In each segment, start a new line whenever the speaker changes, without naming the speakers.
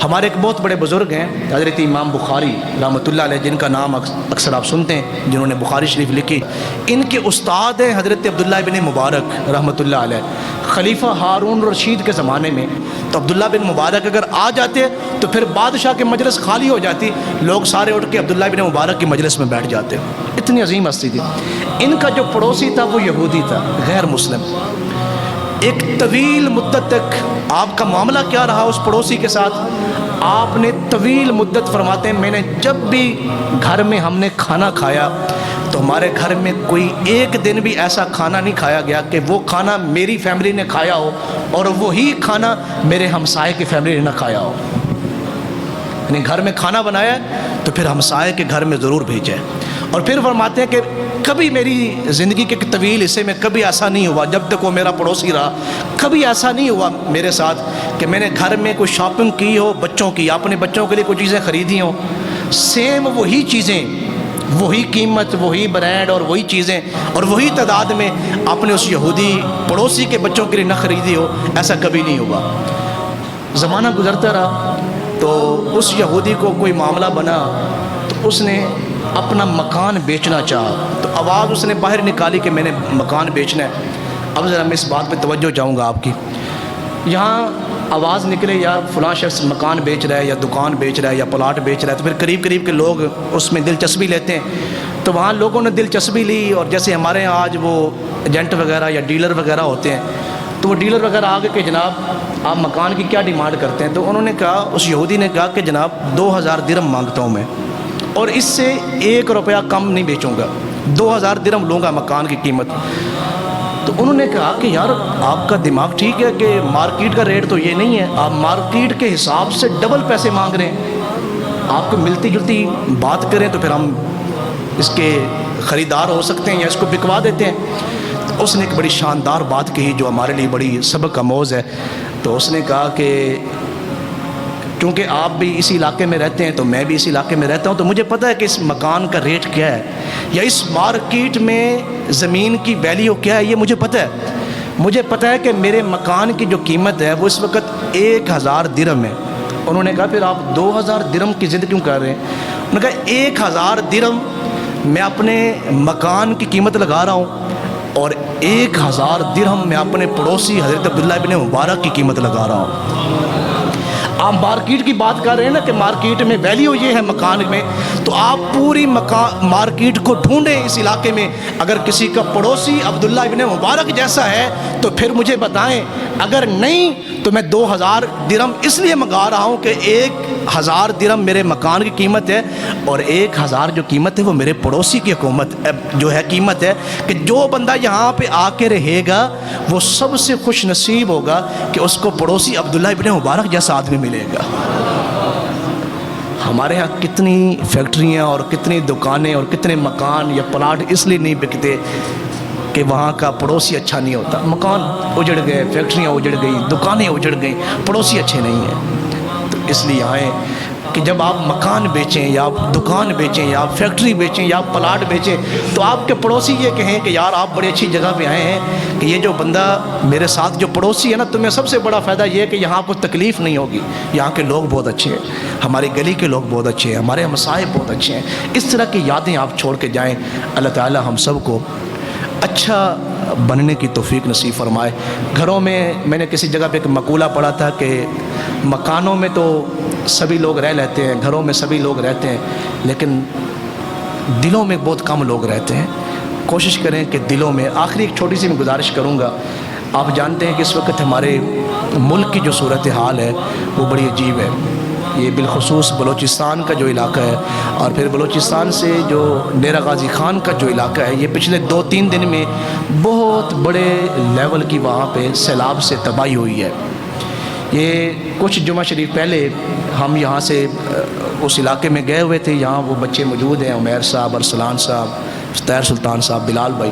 ہمارے ایک بہت بڑے بزرگ ہیں حضرت امام بخاری رحمۃ اللہ علیہ، جن کا نام اکثر آپ سنتے ہیں، جنہوں نے بخاری شریف لکھی۔ ان کے استاد ہیں حضرت عبداللہ بن مبارک رحمۃ اللہ علیہ، خلیفہ ہارون رشید کے زمانے میں۔ تو عبداللہ بن مبارک اگر آ جاتے تو پھر بادشاہ کی مجلس خالی ہو جاتی، لوگ سارے اٹھ کے عبداللہ بن مبارک کی مجلس میں بیٹھ جاتے۔ اتنی عظیم ہستی تھی۔ ان کا جو پڑوسی تھا وہ یہودی تھا، غیر مسلم۔ ایک طویل مدت تک آپ کا معاملہ کیا رہا اس پڑوسی کے ساتھ؟ آپ نے طویل مدت، فرماتے ہیں، میں نے جب بھی گھر میں ہم نے کھانا کھایا تو ہمارے گھر میں کوئی ایک دن بھی ایسا کھانا نہیں کھایا گیا کہ وہ کھانا میری فیملی نے کھایا ہو اور وہی کھانا میرے ہمسائے کی فیملی نے نہ کھایا ہو۔ یعنی گھر میں کھانا بنایا تو پھر ہمسائے کے گھر میں ضرور بھیجے۔ اور پھر فرماتے ہیں کہ کبھی میری زندگی کے طویل حصے میں کبھی ایسا نہیں ہوا، جب تک وہ میرا پڑوسی رہا، کبھی ایسا نہیں ہوا میرے ساتھ کہ میں نے گھر میں کوئی شاپنگ کی ہو بچوں کی، اپنے بچوں کے لیے کوئی چیزیں خریدی ہوں، سیم وہی چیزیں، وہی قیمت، وہی برانڈ اور وہی چیزیں اور وہی تعداد میں اپنے اس یہودی پڑوسی کے بچوں کے لیے نہ خریدی ہو، ایسا کبھی نہیں ہوا۔ زمانہ گزرتا رہا تو اس یہودی کو کوئی معاملہ بنا تو اس نے اپنا مکان بیچنا چاہا، تو آواز اس نے باہر نکالی کہ میں نے مکان بیچنا ہے۔ اب ذرا میں اس بات پہ توجہ چاہوں گا آپ کی، یہاں آواز نکلے یا فلاں شخص مکان بیچ رہا ہے یا دکان بیچ رہا ہے یا پلاٹ بیچ رہا ہے، تو پھر قریب قریب کے لوگ اس میں دلچسپی لیتے ہیں۔ تو وہاں لوگوں نے دلچسپی لی، اور جیسے ہمارے یہاں آج وہ ایجنٹ وغیرہ یا ڈیلر وغیرہ ہوتے ہیں، تو وہ ڈیلر وغیرہ آگے کہ جناب آپ مکان کی کیا ڈیمانڈ کرتے ہیں؟ تو انہوں نے کہا، اس یہودی نے کہا کہ جناب 2000 درہم مانگتا ہوں میں، اور اس سے 1 روپیہ کم نہیں بیچوں گا، 2000 درہم لوں گا مکان کی قیمت۔ تو انہوں نے کہا کہ یار آپ کا دماغ ٹھیک ہے کہ مارکیٹ کا ریٹ تو یہ نہیں ہے، آپ مارکیٹ کے حساب سے ڈبل پیسے مانگ رہے ہیں، آپ کو ملتی جلتی بات کریں تو پھر ہم اس کے خریدار ہو سکتے ہیں یا اس کو بکوا دیتے ہیں۔ تو اس نے ایک بڑی شاندار بات کہی جو ہمارے لیے بڑی سبق آموز ہے۔ تو اس نے کہا کہ کیونکہ آپ بھی اسی علاقے میں رہتے ہیں تو میں بھی اسی علاقے میں رہتا ہوں، تو مجھے پتہ ہے کہ اس مکان کا ریٹ کیا ہے یا اس مارکیٹ میں زمین کی ویلیو کیا ہے، یہ مجھے پتہ ہے۔ مجھے پتہ ہے کہ میرے مکان کی جو قیمت ہے وہ اس وقت 1000 درہم ہے۔ انہوں نے کہا پھر آپ 2000 درہم کی ضد کیوں کر رہے ہیں؟ انہوں نے کہا 1000 درہم میں اپنے مکان کی قیمت لگا رہا ہوں اور 1000 درہم میں اپنے پڑوسی حضرت عبداللہ بن مبارک کی قیمت لگا رہا ہوں۔ آپ مارکیٹ کی بات کر رہے ہیں نا کہ مارکیٹ میں ویلیو یہ ہے مکان میں، تو آپ پوری مارکیٹ کو ڈھونڈیں اس علاقے میں، اگر کسی کا پڑوسی عبداللہ ابن مبارک جیسا ہے تو پھر مجھے بتائیں، اگر نہیں تو میں 2000 درہم اس لیے منگا رہا ہوں کہ 1000 درہم میرے مکان کی قیمت ہے اور 1000 جو قیمت ہے وہ میرے پڑوسی کی حکومت جو ہے قیمت ہے، کہ جو بندہ یہاں پہ آ کے رہے گا وہ سب سے خوش نصیب ہوگا کہ اس کو پڑوسی عبداللہ ابن مبارک جیسا آدمی ملے گا۔ ہمارے ہاں کتنی فیکٹریاں اور کتنی دکانیں اور کتنے مکان یا پلاٹ اس لیے نہیں بکتے کہ وہاں کا پڑوسی اچھا نہیں ہوتا۔ مکان اجڑ گئے، فیکٹریاں اجڑ گئی، دکانیں اجڑ گئیں، پڑوسی اچھے نہیں ہیں۔ تو اس لیے آئیں کہ جب آپ مکان بیچیں یا آپ دکان بیچیں یا آپ فیکٹری بیچیں یا آپ پلاٹ بیچیں تو آپ کے پڑوسی یہ کہیں کہ یار آپ بڑی اچھی جگہ پہ آئے ہیں، کہ یہ جو بندہ میرے ساتھ جو پڑوسی ہے نا، تمہیں سب سے بڑا فائدہ یہ ہے کہ یہاں کو تکلیف نہیں ہوگی، یہاں کے لوگ بہت اچھے ہیں، ہماری گلی کے لوگ بہت اچھے ہیں، ہمارے ہمسائے بہت اچھے ہیں۔ اس طرح کی یادیں آپ چھوڑ کے جائیں۔ اللہ تعالی ہم سب کو اچھا بننے کی توفیق نصیب فرمائے۔ گھروں میں نے کسی جگہ پہ ایک مقولہ پڑھا تھا کہ مکانوں میں تو سبھی لوگ رہ لیتے ہیں، گھروں میں سبھی لوگ رہتے ہیں، لیکن دلوں میں بہت کم لوگ رہتے ہیں۔ کوشش کریں کہ دلوں میں، آخری ایک چھوٹی سی میں گزارش کروں گا، آپ جانتے ہیں کہ اس وقت ہمارے ملک کی جو صورتحال ہے وہ بڑی عجیب ہے۔ یہ بالخصوص بلوچستان کا جو علاقہ ہے اور پھر بلوچستان سے جو ڈیرہ غازی خان کا جو علاقہ ہے، یہ پچھلے 2-3 دن میں بہت بڑے لیول کی وہاں پہ سیلاب سے تباہی ہوئی ہے۔ یہ کچھ جمعہ شریف پہلے ہم یہاں سے اس علاقے میں گئے ہوئے تھے، یہاں وہ بچے موجود ہیں، عمیر صاحب، ارسلان صاحب، طاہر سلطان صاحب، بلال بھائی،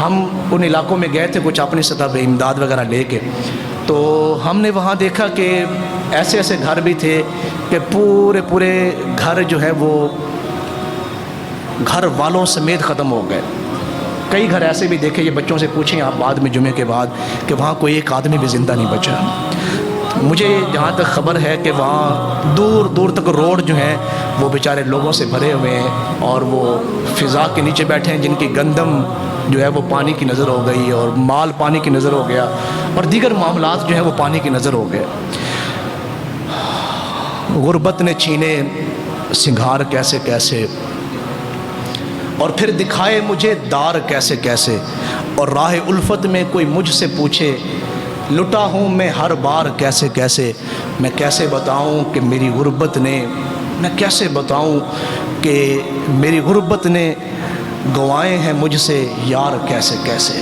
ہم ان علاقوں میں گئے تھے کچھ اپنی سطح پہ امداد وغیرہ لے کے۔ تو ہم نے وہاں دیکھا کہ ایسے ایسے گھر بھی تھے کہ پورے گھر جو ہے وہ گھر والوں سمیت ختم ہو گئے، کئی گھر ایسے بھی دیکھے، یہ بچوں سے پوچھیں آپ بعد میں جمعے کے بعد، کہ وہاں کوئی ایک آدمی بھی زندہ نہیں بچا۔ مجھے جہاں تک خبر ہے کہ وہاں دور دور تک روڈ جو ہیں وہ بیچارے لوگوں سے بھرے ہوئے ہیں، اور وہ فضا کے نیچے بیٹھے ہیں، جن کی گندم جو ہے وہ پانی کی نظر ہو گئی، اور مال پانی کی نظر ہو گیا، اور دیگر معاملات جو ہیں وہ پانی کی نظر ہو گئے۔ غربت نے چھینے سنگھار کیسے کیسے، اور پھر دکھائے مجھے دار کیسے کیسے، اور راہ الفت میں کوئی مجھ سے پوچھے لٹا ہوں میں ہر بار کیسے کیسے۔ میں کیسے بتاؤں کہ میری غربت نے، میں کیسے بتاؤں کہ میری غربت نے گوائے ہیں مجھ سے یار کیسے کیسے،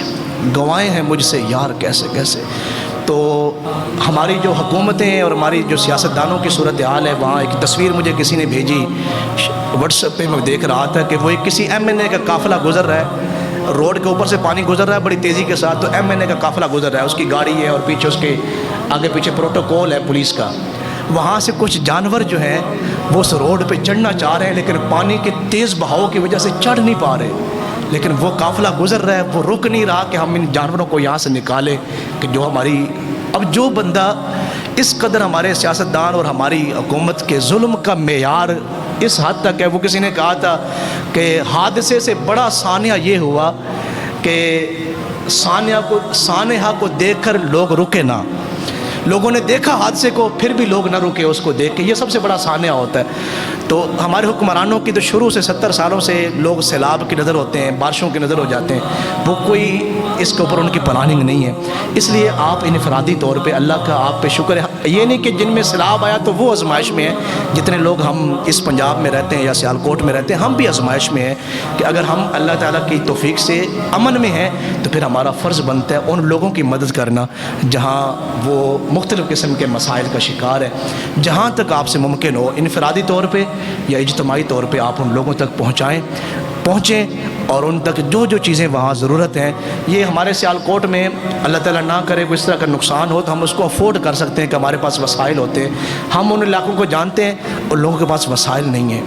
گوائے ہیں مجھ سے یار کیسے کیسے۔ تو ہماری جو حکومتیں اور ہماری جو سیاستدانوں کی صورتحال ہے، وہاں ایک تصویر مجھے کسی نے بھیجی واٹس ایپ پہ، میں دیکھ رہا تھا کہ وہ ایک کسی ایم این اے کا قافلہ گزر رہا ہے، روڈ کے اوپر سے پانی گزر رہا ہے بڑی تیزی کے ساتھ، تو ایم این اے کا قافلہ گزر رہا ہے، اس کی گاڑی ہے اور پیچھے اس کے آگے پیچھے پروٹوکول ہے پولیس کا۔ وہاں سے کچھ جانور جو ہیں وہ اس روڈ پہ چڑھنا چاہ رہے ہیں، لیکن پانی کے تیز بہاؤ کی وجہ سے چڑھ نہیں پا رہے، لیکن وہ قافلہ گزر رہا ہے، وہ رک نہیں رہا کہ ہم ان جانوروں کو یہاں سے نکالیں، کہ جو ہماری، اب جو بندہ اس قدر ہمارے سیاستدان اور ہماری حکومت کے ظلم کا معیار اس حد تک ہے، وہ کسی نے کہا تھا کہ حادثے سے بڑا سانحہ یہ ہوا کہ سانحہ کو دیکھ کر لوگ رکے نہ، لوگوں نے دیکھا حادثے کو پھر بھی لوگ نہ رکے اس کو دیکھ کے، یہ سب سے بڑا سانحہ ہوتا ہے۔ تو ہمارے حکمرانوں کی تو شروع سے 70 سالوں سے لوگ سیلاب کی نظر ہوتے ہیں، بارشوں کی نظر ہو جاتے ہیں، وہ کوئی اس کے اوپر ان کی پلاننگ نہیں ہے۔ اس لیے آپ انفرادی طور پہ اللہ کا آپ پہ شکر ہے، یہ نہیں کہ جن میں سیلاب آیا تو وہ آزمائش میں ہیں، جتنے لوگ ہم اس پنجاب میں رہتے ہیں یا سیالکوٹ میں رہتے ہیں ہم بھی آزمائش میں ہیں، کہ اگر ہم اللہ تعالیٰ کی توفیق سے امن میں ہیں تو پھر ہمارا فرض بنتا ہے ان لوگوں کی مدد کرنا جہاں وہ مختلف قسم کے مسائل کا شکار ہے۔ جہاں تک آپ سے ممکن ہو انفرادی طور پہ یا اجتماعی طور پہ آپ ان لوگوں تک پہنچیں اور ان تک جو جو چیزیں وہاں ضرورت ہیں، یہ ہمارے سیالکوٹ میں اللہ تعالیٰ نہ کرے کوئی اس طرح کا نقصان ہو تو ہم اس کو افورڈ کر سکتے ہیں کہ ہمارے پاس وسائل ہوتے ہیں، ہم ان علاقوں کو جانتے ہیں، ان لوگوں کے پاس وسائل نہیں ہیں،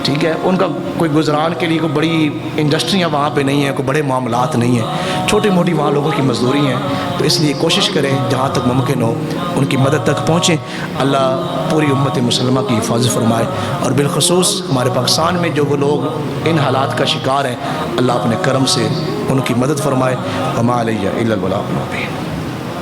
ٹھیک ہے، ان کا کوئی گزران کے لیے کوئی بڑی انڈسٹریاں وہاں پہ نہیں ہیں، کوئی بڑے معاملات نہیں ہیں، چھوٹی موٹی وہاں لوگوں کی مزدوری ہیں، تو اس لیے کوشش کریں جہاں تک ممکن ہو ان کی مدد تک پہنچیں۔ اللہ پوری امت مسلمہ کی حفاظت فرمائے، اور بالخصوص ہمارے پاکستان میں جو وہ لوگ ان حالات کا شکار ہیں، اللہ اپنے کرم سے ان کی مدد فرمائے۔ وما علیہ الا البلاغ المبین۔